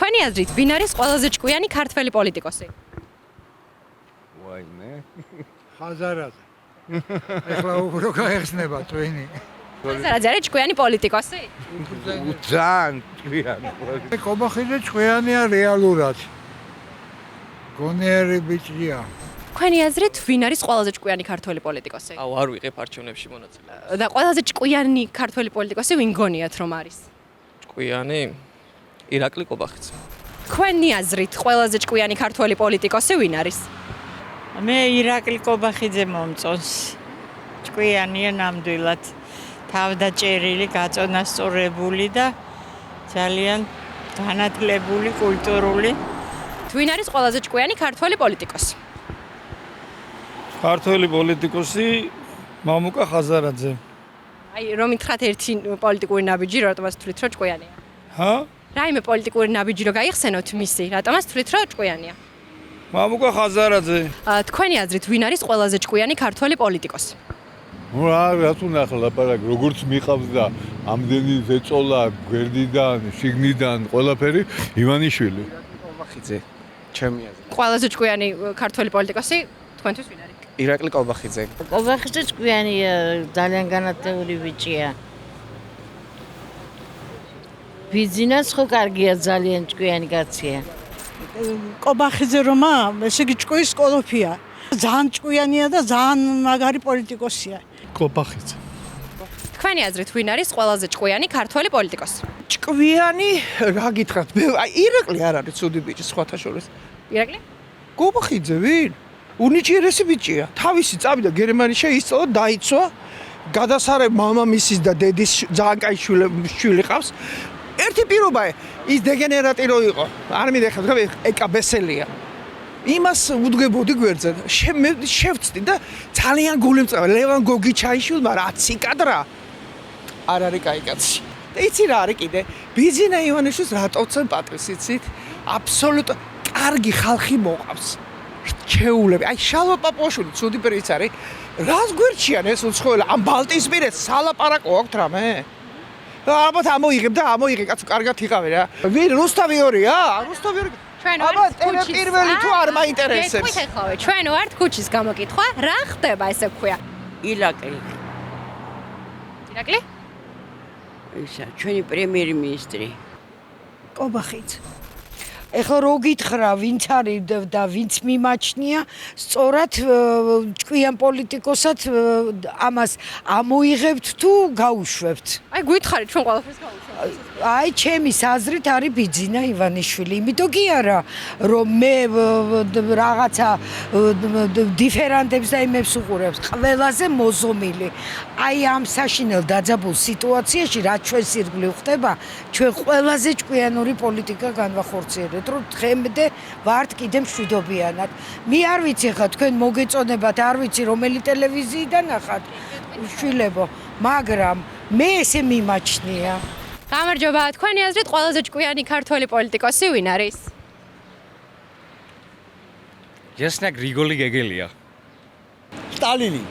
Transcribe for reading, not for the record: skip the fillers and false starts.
თქვენი აზრით, ვინ არის ყველაზე ჭკვიანი ქართველი პოლიტიკოსი? ვაიმე. ხაზარაძე. ეხლა უფრო გაიხსნება ტვინი. ხაზარაძე არის ჭკვიანი პოლიტიკოსი? ძალიან ჭკვიანი. კობახიძე ჭკვიანია რეალურად. გონიერი ბიჭია. თქვენი აზრით, ვინ არის ყველაზე ჭკვიანი ქართველი პოლიტიკოსი? აუ არ ვიყებ არჩევნებში მონაწილეობას. და ყველაზე ჭკვიანი ქართველი პოლიტიკოსი ვინ გონიათ რომ არის? ჭკვიანი ირაკლი კობახიძე. თქვენი აზრით, ყველაზე ჭკვიანი ქართველი პოლიტიკოსი ვინ არის? მე ირაკლი კობახიძე მომწონს. ჭკვიანია ნამდვილად. თავდაჭერილი, გაწონასწორებული და ძალიან განათლებული, კულტურული. ვინ არის ყველაზე ჭკვიანი ქართველი პოლიტიკოსი? ქართველი პოლიტიკოსი მამუკა ხაზარაძე. აი, რომ ითხრათ ერთი პოლიტიკური ნაბიჯი, რატომაც თვლით, რომ ჭკვიანია? ჰა? რაიმე პოლიტიკური ნაბიჯი რო გაიხსენოთ მისი, რატომაც თვლით, რომ ჭკვიანია? მამუკა ხაზარაძე. თქვენი აზრით, ვინ არის ყველაზე ჭკვიანი ქართველი პოლიტიკოსი? რატო ნახლა ლაპარაკი, როგორც მიყავს და ამდენი ზეწოლა გვერდიდან, შიგნიდან, ყველაფერი ივანიშვილი. კობახიძე. ჩემი აზრით. ყველაზე ჭკვიანი ქართველი პოლიტიკოსი თქვენთვის ვინ არის? ირაკლი კობახიძე. კობახიძე ჭკვიანია, ძალიან განათლებული ბიჭია. ბიზნეს ხო კარგია, ძალიან ჭკვიანი კაცია. კობახიძე რომა, ესე იგი ჭკუის კოლოფია. ძალიან ჭკვიანია და ძალიან მაგარი პოლიტიკოსია. კობახიძე. თქვენი აზრით, ვინ არის ყველაზე ჭკვიანი ქართველი პოლიტიკოსი? ჭკვიანი, რა გითხრათ, მე აი ირაკლი არ არის ცუდი ბიჭი სხვათა შორის. ირაკლი? კობახიძე ვინ? უნიჭიერესი ბიჭია. თავისი წავიდა გერმანიაში ისწავლა, დაიცვა. გადასარევ მამამისის და დედის ძალიან კაი შვილი ყავს. ერთი პირობა ის დეგენერატი რო იყო. არ მიდეხარ, ეკაბესელია. იმას უდგებოდი გვერდზე. მე შევწდი და ძალიან გულემწავა. ლევან გოგიჩაიშვილმა რა ციკადრა. არ არის კაი კაცი. და იცი რა არის კიდე? ბიძინა ივანიშვილს რატოცენ პატრის იცით? აბსოლუტ კარგი ხალხი მოყავს. რჩეულები. აი შალვა პაპუაშვილი ცუდი პირიც არის. რას გვერდჩიან ეს უცხოელი? ამ ბალტიისპირეთს სალაპარაკო აქვს რამე? ალბათ ამოიღებ და ამოიღე კაცო, კარგად იყავი რა. ვინ რუსთავიორია? რუსთავიორი. ჩვენ ვართ ქუჩის. პირველი თუ არ მაინტერესებს. გეტყვით ახლავე, ჩვენ ვართ ქუჩის გამოკითხვა, რა ხდება ესე ვქვია? ირაკლი. ირაკლი? ისა, ჩვენი პრემიერ-მინისტრი. კობახიძე. ეხლა რო გითხრა, ვინც არის და ვინც მიმაჩნია, სწორად ჭკვიან პოლიტიკოსად ამას ამოიღებთ თუ გაუშვებთ? აი, გითხარით, ჩვენ ყველაფერს გავუშვებთ. აი, ჩემის აზრით არის ბიძინა ივანიშვილი. იმიტომ კი არა, რომ მე რაღაცა დიფერანტებს და იმებს უყურებს. ყველაზე მოზომილი. აი ამ საშინელ დაძაბულ სიტუაციაში, რაც ჩვენს ირგვლივ ხდება, ჩვენ ყველაზე ჭკვიანური პოლიტიკა განვახორციელეთ, რომ დღემდე ვართ კიდე მშვიდობიანად. მე არ ვიცი ხა თქვენ მოგეწონებათ, არ ვიცი რომელი ტელევიზიიდან ნახat შვილებო, მაგრამ მე ესე მიმაჩნია. გამარჯობა, თქვენი აზრით ყველაზე ჭკვიანი ქართველი პოლიტიკოსი ვინ არის? ჯესნა გრიგოლი გეგელია. სტალინი.